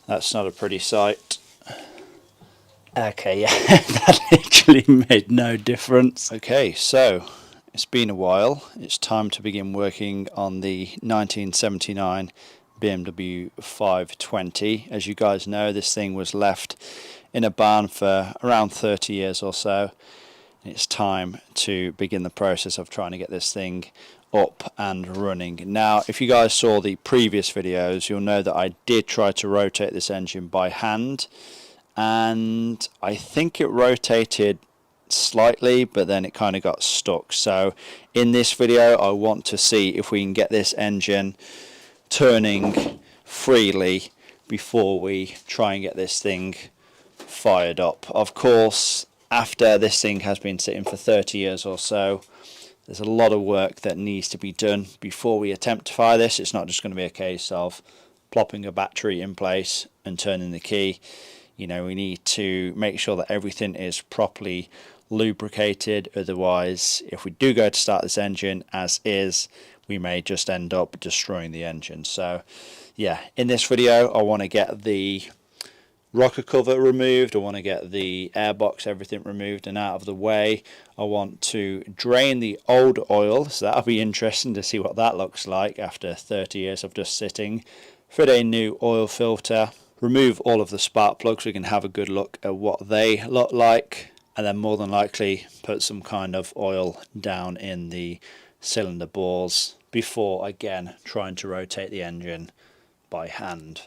That's not a pretty sight. Okay, yeah, that literally made no difference. Okay, so it's been a while. It's time to begin working on the 1979 BMW 520. As you guys know, this thing was left in a barn for around 30 years or so. It's time to begin the process of trying to get this thing up and running. Now, if you guys saw the previous videos, you'll know that I did try to rotate this engine by hand, and I think it rotated slightly, but then it kind of got stuck. So in this video I want to see if we can get this engine turning freely before we try and get this thing fired up. Of course, after this thing has been sitting for 30 years or so, there's a lot of work that needs to be done before we attempt to fire this. It's not just going to be a case of plopping a battery in place and turning the key. You know, we need to make sure that everything is properly lubricated. Otherwise, if we do go to start this engine as is, we may just end up destroying the engine. So yeah, in this video I want to get the rocker cover removed, I want to get the airbox, everything removed and out of the way. I want to drain the old oil, so that'll be interesting to see what that looks like after 30 years of just sitting. Fit a new oil filter, remove all of the spark plugs so we can have a good look at what they look like, and then more than likely put some kind of oil down in the cylinder bores before again trying to rotate the engine by hand.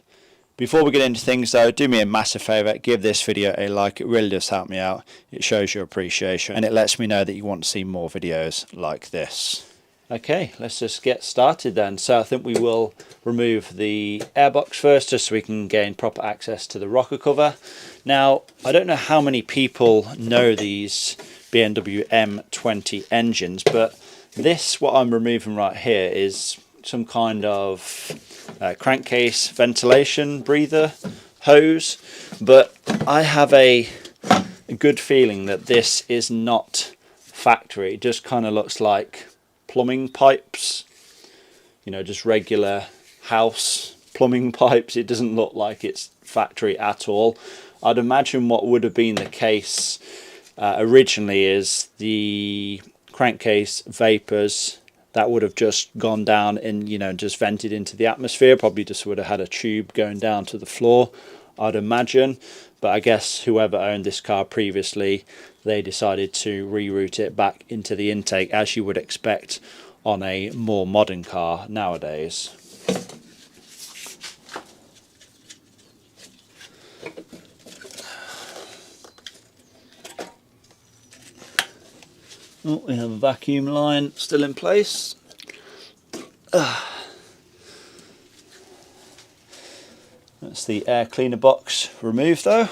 Before we get into things though, do me a massive favour, give this video a like. It really does help me out. It shows your appreciation and it lets me know that you want to see more videos like this. Okay, let's just get started then. So I think we will remove the airbox first, just so we can gain proper access to the rocker cover. Now, I don't know how many people know these BMW M20 engines, but this, what I'm removing right here, is some kind of crankcase ventilation breather hose, but I have a good feeling that this is not factory. It just kind of looks like plumbing pipes, you know, just regular house plumbing pipes. It doesn't look like it's factory at all. I'd imagine what would have been the case originally is the crankcase vapors that would have just gone down and, you know, just vented into the atmosphere. Probably just would have had a tube going down to the floor, I'd imagine. But I guess whoever owned this car previously, they decided to reroute it back into the intake, as you would expect on a more modern car nowadays. Oh, we have a vacuum line still in place. That's the air cleaner box removed though.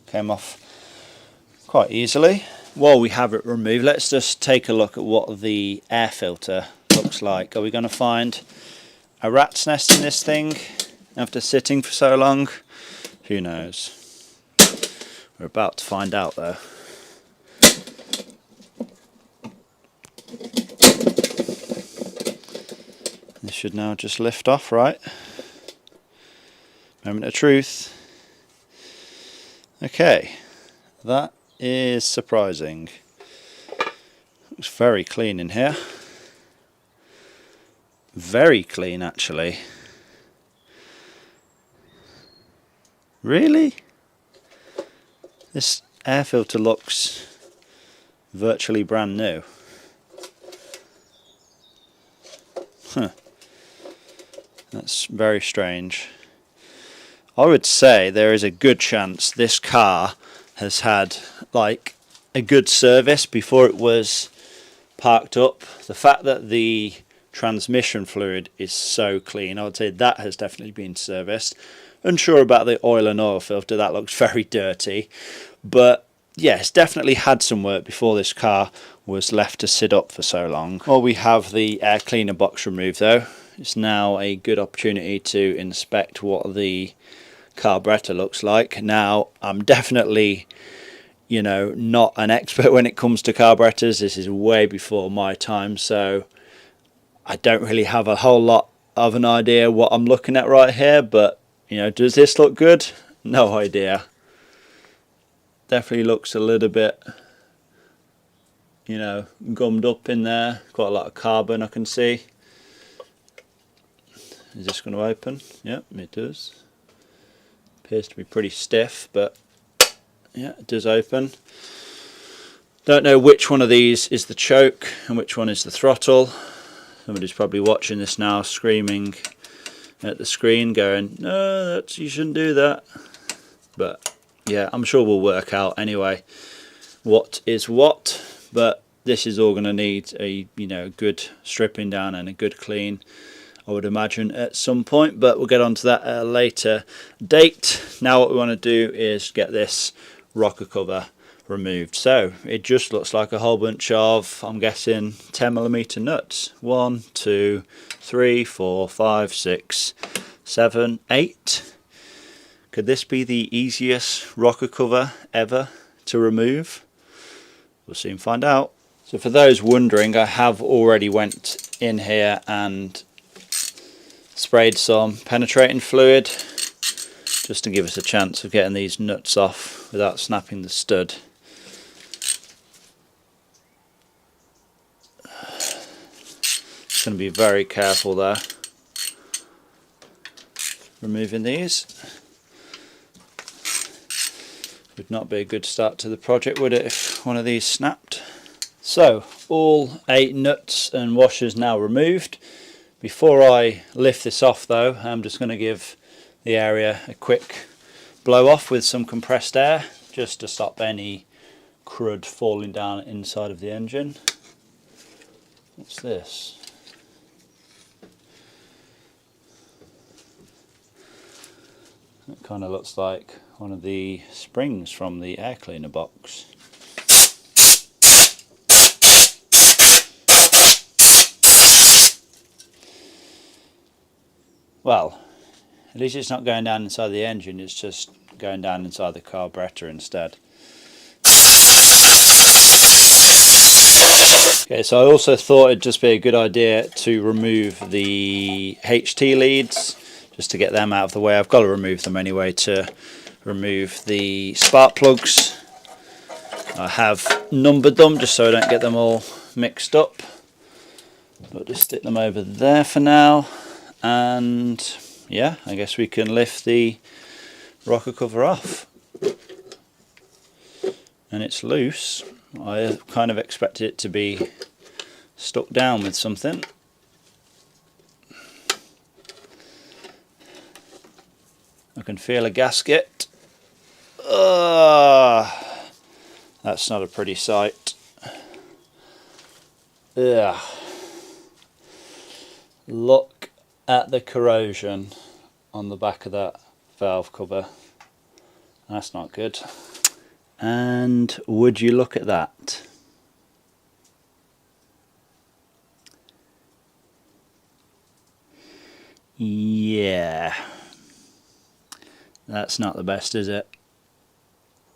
Came off quite easily. While we have it removed, let's just take a look at what the air filter looks like. Are we going to find a rat's nest in this thing after sitting for so long? Who knows? We're about to find out though. This should now just lift off, right? Moment of truth. Okay, that is surprising. Looks very clean in here. Very clean, actually. Really? This air filter looks virtually brand new. Huh. That's very strange. I would say there is a good chance this car has had like a good service before it was parked up. The fact that the transmission fluid is so clean, I would say that has definitely been serviced. Unsure about the oil and oil filter, that looks very dirty. But yes, definitely had some work before this car was left to sit up for so long. Well, we have the air cleaner box removed though. It's now a good opportunity to inspect what the carburetor looks like. Now, I'm definitely, you know, not an expert when it comes to carburetors. This is way before my time, so I don't really have a whole lot of an idea what I'm looking at right here, but you know, does this look good? No idea. Definitely looks a little bit, you know, gummed up in there. Quite a lot of carbon I can see. Is this going to open? Yep, it does. Appears to be pretty stiff, but yeah, it does open. Don't know which one of these is the choke and which one is the throttle. Somebody's probably watching this now screaming at the screen going, no, you shouldn't do that. But yeah, I'm sure we'll work out anyway what is what. But this is all going to need a, you know, good stripping down and a good clean, I would imagine, at some point, but we'll get onto that at a later date. Now what we want to do is get this rocker cover removed. So it just looks like a whole bunch of, I'm guessing, 10mm nuts. 1, 2, 3, 4, 5, 6, 7, 8. Could this be the easiest rocker cover ever to remove? We'll soon find out. So for those wondering, I have already went in here and sprayed some penetrating fluid just to give us a chance of getting these nuts off without snapping the stud. Going to be very careful there removing these. Would not be a good start to the project, would it, if one of these snapped? So all 8 nuts and washers now removed. Before I lift this off though, I'm just going to give the area a quick blow off with some compressed air just to stop any crud falling down inside of the engine. What's this? It kind of looks like one of the springs from the air cleaner box. Well, at least it's not going down inside the engine, it's just going down inside the carburetor instead. Okay, so I also thought it'd just be a good idea to remove the HT leads, just to get them out of the way. I've got to remove them anyway to remove the spark plugs. I have numbered them just so I don't get them all mixed up. But just stick them over there for now. And yeah, I guess we can lift the rocker cover off. And it's loose. I kind of expected it to be stuck down with something. I can feel a gasket. That's not a pretty sight. Ugh. Look at the corrosion on the back of that valve cover. That's not good. And would you look at that? Yeah. That's not the best, is it?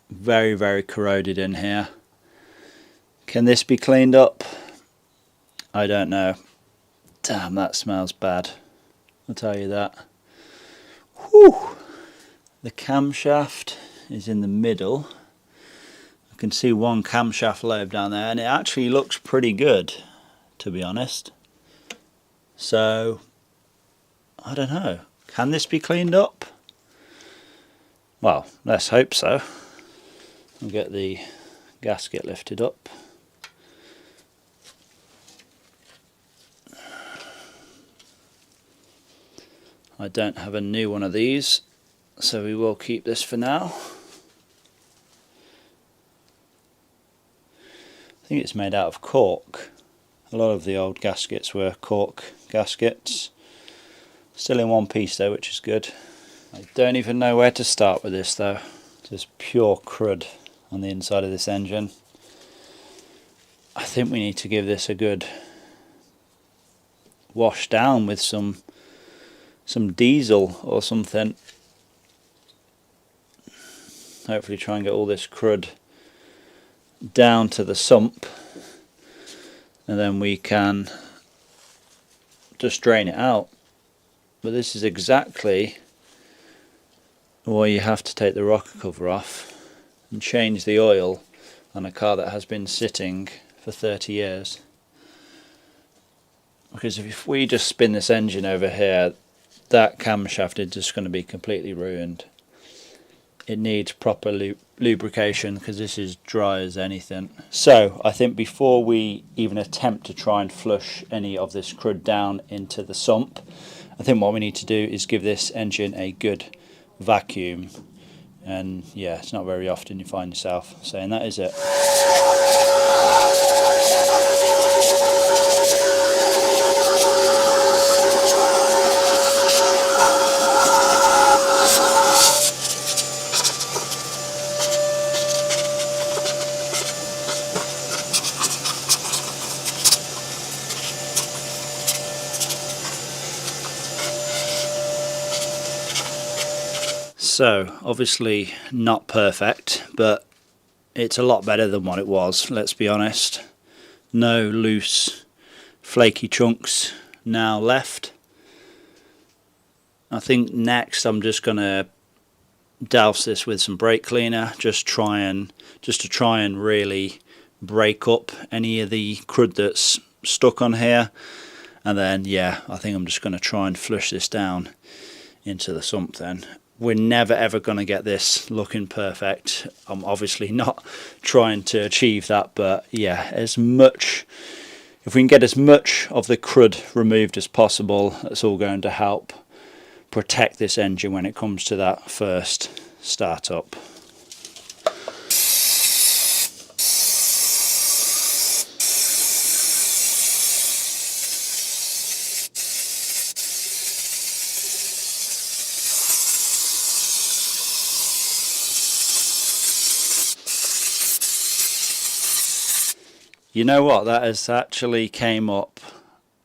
Very, very corroded in here. Can this be cleaned up? I don't know. Damn, that smells bad. I'll tell you that. Whew. The camshaft is in the middle. I can see one camshaft lobe down there, and it actually looks pretty good, to be honest. So, I don't know. Can this be cleaned up? Well, let's hope so. I'll get the gasket lifted up. I don't have a new one of these, so we will keep this for now. I think it's made out of cork. A lot of the old gaskets were cork gaskets. Still in one piece though, which is good. I don't even know where to start with this though. Just pure crud on the inside of this engine. I think we need to give this a good wash down with some diesel or something. Hopefully try and get all this crud down to the sump, and then we can just drain it out. But this is exactly why you have to take the rocker cover off and change the oil on a car that has been sitting for 30 years. Because if we just spin this engine over here, that camshaft is just going to be completely ruined. It needs proper lubrication because this is dry as anything. So I think before we even attempt to try and flush any of this crud down into the sump, I think what we need to do is give this engine a good vacuum. And yeah, it's not very often you find yourself saying that, is it? So obviously not perfect, but it's a lot better than what it was, let's be honest. No loose flaky chunks now left. I think next I'm just going to douse this with some brake cleaner, just to try and really break up any of the crud that's stuck on here. And then yeah, I think I'm just going to try and flush this down into the sump then. We're never ever going to get this looking perfect. I'm obviously not trying to achieve that, but yeah, if we can get as much of the crud removed as possible, that's all going to help protect this engine when it comes to that first start up. You know what, that has actually came up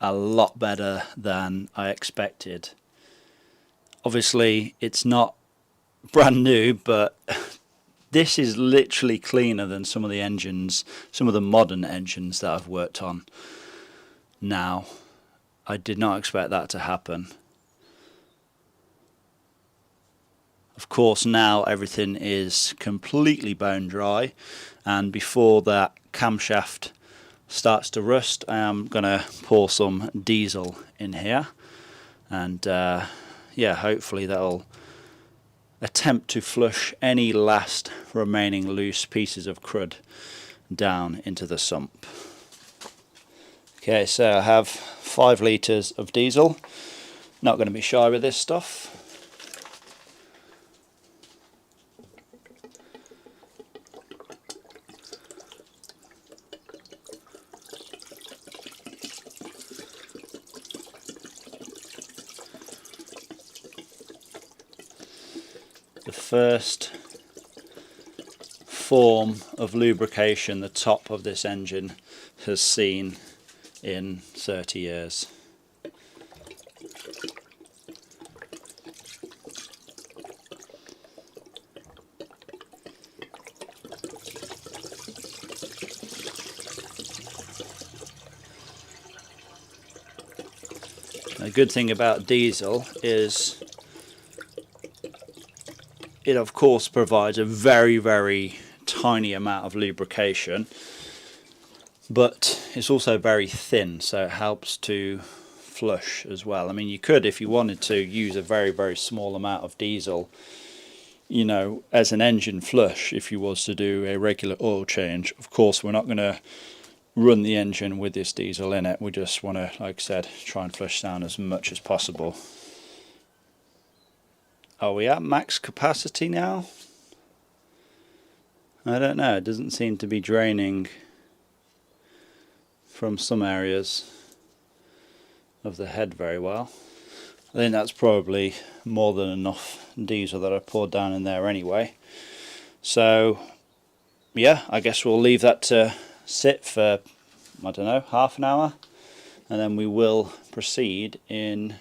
a lot better than I expected. Obviously it's not brand new, but this is literally cleaner than some of the engines, some of the modern engines that I've worked on now. I did not expect that to happen. Of course now everything is completely bone dry, and before that camshaft starts to rust, I am going to pour some diesel in here, and yeah, hopefully that'll attempt to flush any last remaining loose pieces of crud down into the sump. Okay, so I have 5 litres of diesel. Not going to be shy with this stuff. The first form of lubrication the top of this engine has seen in 30 years. The good thing about diesel is it of course provides a very, very tiny amount of lubrication, but it's also very thin, so it helps to flush as well. I mean, you could, if you wanted to, use a very, very small amount of diesel, you know, as an engine flush if you was to do a regular oil change. Of course, we're not going to run the engine with this diesel in it. We just want to, like I said, try and flush down as much as possible. Are we at max capacity now? I don't know, it doesn't seem to be draining from some areas of the head very well. I think that's probably more than enough diesel that I poured down in there anyway. So yeah, I guess we'll leave that to sit for, I don't know, half an hour, and then we will proceed in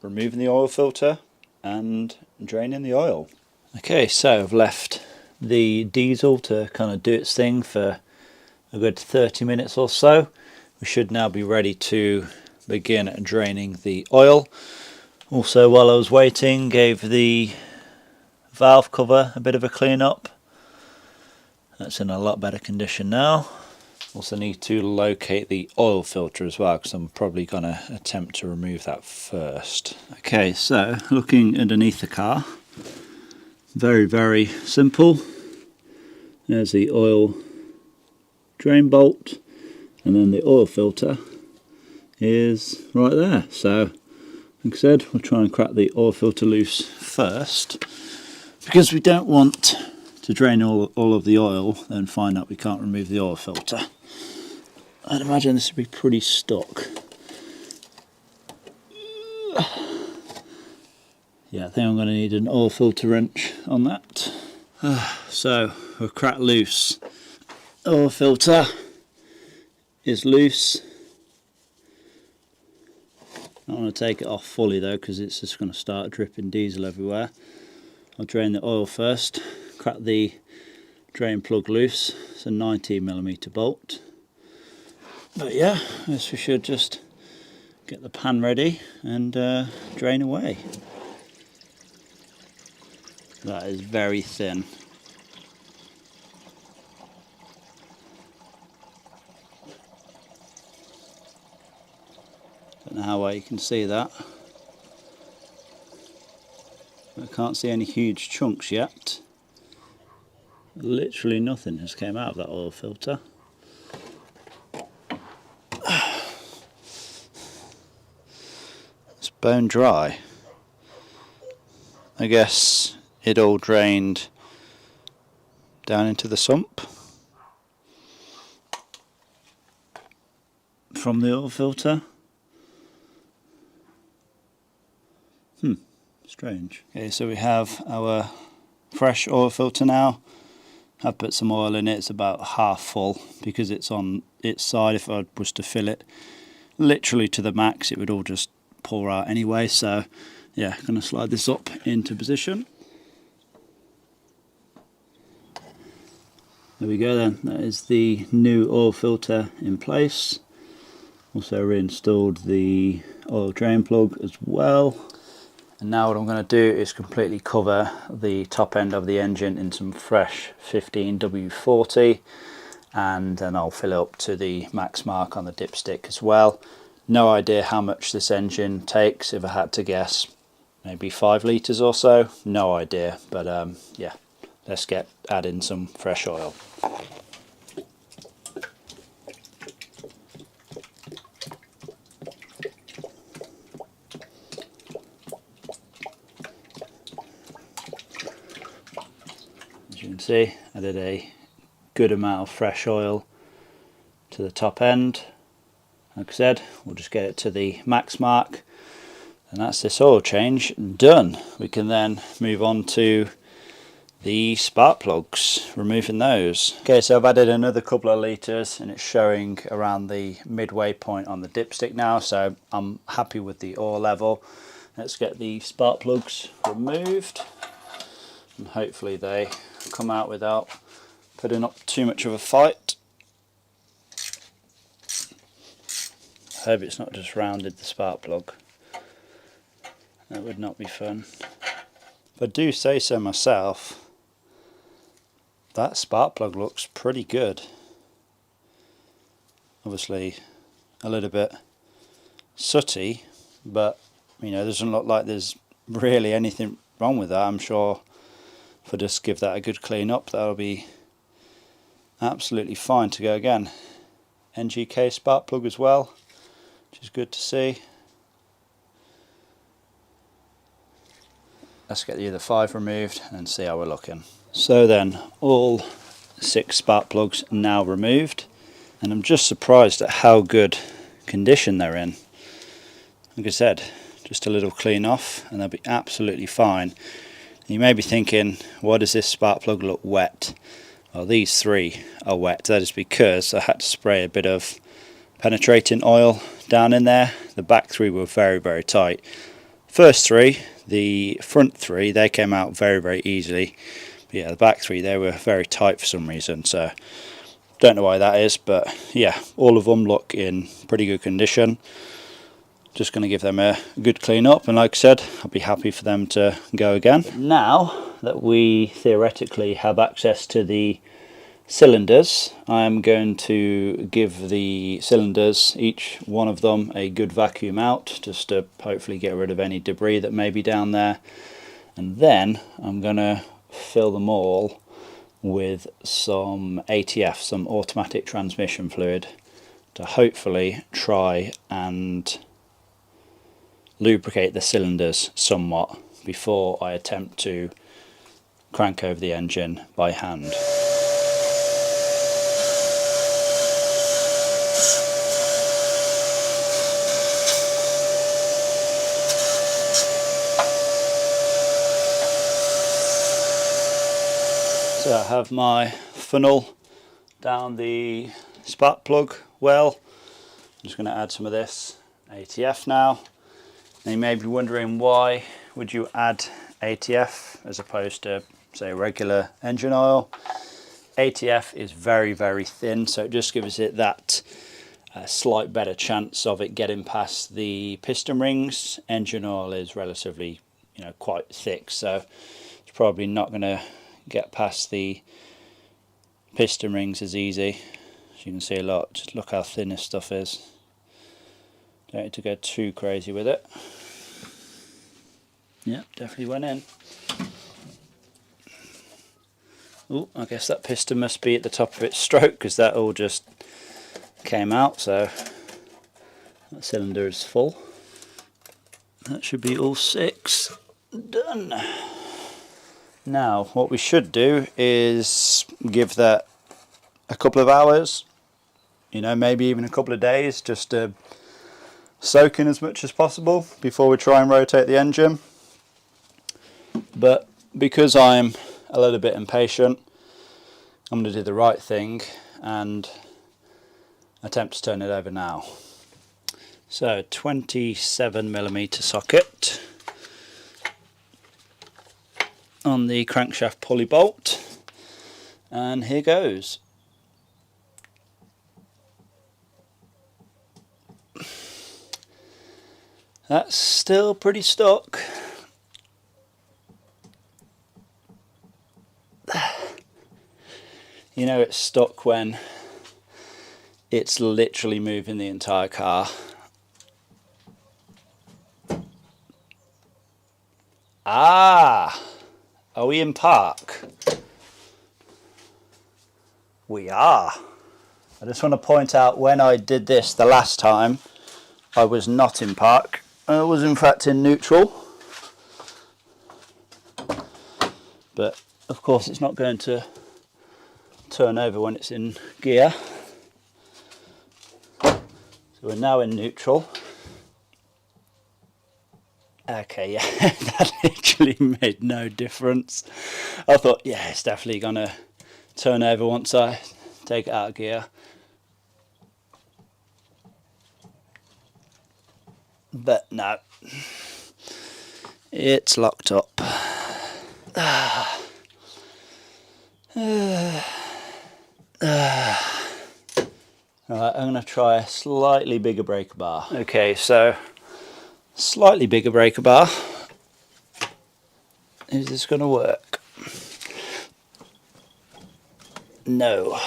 removing the oil filter and draining the oil. Okay, so I've left the diesel to kind of do its thing for a good 30 minutes or so. We should now be ready to begin draining the oil. Also, while I was waiting, gave the valve cover a bit of a clean up. That's in a lot better condition now. Also need to locate the oil filter as well, because I'm probably going to attempt to remove that first. Okay, so looking underneath the car, very simple. There's the oil drain bolt, and then the oil filter is right there. So like I said, we'll try and crack the oil filter loose first, because we don't want to drain all of the oil and find out we can't remove the oil filter. I'd imagine this would be pretty stuck. Yeah, I think I'm going to need an oil filter wrench on that. So we'll crack loose. Oil filter is loose. I don't want to take it off fully though, because it's just going to start dripping diesel everywhere. I'll drain the oil first, crack the drain plug loose. It's a 19mm bolt. But yeah, I guess we should just get the pan ready and drain away. That is very thin. Don't know how well you can see that. I can't see any huge chunks yet. Literally nothing has came out of that oil filter. It's bone dry. I guess it all drained down into the sump from the oil filter. Strange. Okay, so we have our fresh oil filter now. I've put some oil in it. It's about half full because it's on its side. If I was to fill it literally to the max, it would all just pour out anyway. So yeah, I'm going to slide this up into position. There we go then. That is the new oil filter in place. Also reinstalled the oil drain plug as well. And now what I'm going to do is completely cover the top end of the engine in some fresh 15W40, and then I'll fill it up to the max mark on the dipstick as well. No idea how much this engine takes. If I had to guess, maybe 5 litres or so. No idea, but yeah, let's add in some fresh oil. As you can see, I did a good amount of fresh oil to the top end. Like I said, we'll just get it to the max mark, and that's this oil change done. We can then move on to the spark plugs, removing those. Okay, so I've added another couple of litres and it's showing around the midway point on the dipstick now, so I'm happy with the oil level. Let's get the spark plugs removed, and hopefully they come out without putting up too much of a fight. I hope it's not just rounded the spark plug. That would not be fun. If I do say so myself, that spark plug looks pretty good. Obviously a little bit sooty, but you know, doesn't look like there's really anything wrong with that. I'm sure if I just give that a good clean up, that'll be absolutely fine to go again. NGK spark plug as well, which is good to see. Let's get the other 5 removed and see how we're looking. So then, all 6 spark plugs now removed, and I'm just surprised at how good condition they're in. Like I said, just a little clean off and they'll be absolutely fine. You may be thinking, why does this spark plug look wet? Well, these 3 are wet. That is because I had to spray a bit of penetrating oil down in there. The back 3 were very tight. First 3, the front 3, they came out very easily. But yeah, the back 3, they were very tight for some reason, so don't know why that is, but yeah, all of them look in pretty good condition. just going to give them a good clean up, and like I said, I'll be happy for them to go again. But now that we theoretically have access to the cylinders, I'm going to give the cylinders, each one of them, a good vacuum out, just to hopefully get rid of any debris that may be down there, and then I'm going to fill them all with some ATF, some automatic transmission fluid, to hopefully try and lubricate the cylinders somewhat before I attempt to crank over the engine by hand. So I have my funnel down the spark plug well. I'm just going to add some of this ATF now. And you may be wondering, why would you add ATF as opposed to, say, regular engine oil? ATF is very, very thin, so it just gives it that slight better chance of it getting past the piston rings. Engine oil is relatively, quite thick, so it's probably not going to get past the piston rings as easy. As you can see, just look how thin this stuff is. Don't need to go too crazy with it. Yep, definitely went in. Oh, I guess that piston must be at the top of its stroke, because that all just came out, so that cylinder is full. That should be all 6 done. Now what we should do is give that a couple of hours, maybe even a couple of days, just to soak in as much as possible before we try and rotate the engine. But because I'm a little bit impatient, I'm going to do the right thing and attempt to turn it over now. So 27mm socket on the crankshaft pulley bolt, and here goes. That's still pretty stuck. It's stuck when it's literally moving the entire car. Ah! Are we in park? We are. I just want to point out, when I did this the last time, I was not in park. I was in fact in neutral. But of course it's not going to turn over when it's in gear. So we're now in neutral. Okay, yeah, that literally made no difference. I thought, yeah, it's definitely gonna turn over once I take it out of gear. But no, it's locked up. Alright, I'm gonna try a slightly bigger breaker bar. Okay, so slightly bigger breaker bar. Is this going to work? No.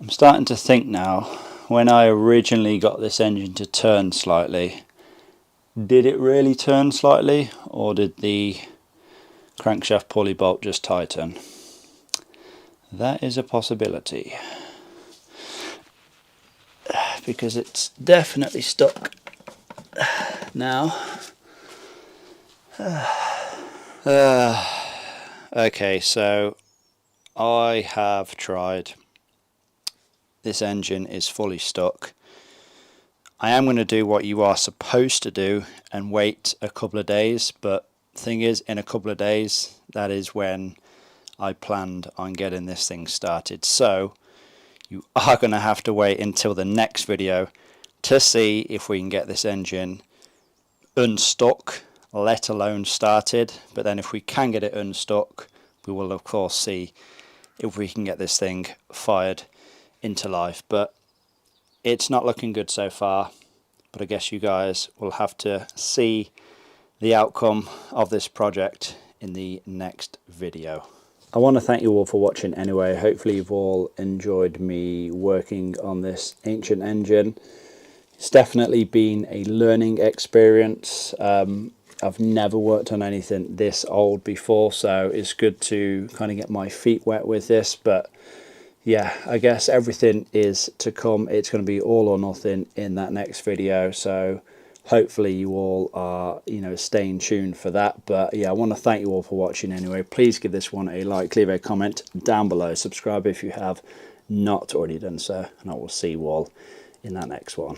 I'm starting to think now, when I originally got this engine to turn slightly, did it really turn slightly, or did the crankshaft pulley bolt just tighten? That is a possibility, because it's definitely stuck now. Okay, so I have tried. This engine is fully stuck. I am going to do what you are supposed to do and wait a couple of days, but the thing is, in a couple of days, that is when I planned on getting this thing started. So you are going to have to wait until the next video to see if we can get this engine unstuck, let alone started. But then if we can get it unstuck, we will of course see if we can get this thing fired into life. But it's not looking good so far, but I guess you guys will have to see the outcome of this project in the next video. I want to thank you all for watching anyway. Hopefully you've all enjoyed me working on this ancient engine. It's definitely been a learning experience. I've never worked on anything this old before, so it's good to kind of get my feet wet with this. But yeah, I guess everything is to come. It's going to be all or nothing in that next video, so hopefully you all are, staying tuned for that. But yeah, I want to thank you all for watching anyway. Please give this one a like, leave a comment down below, subscribe if you have not already done so, and I will see you all in that next one.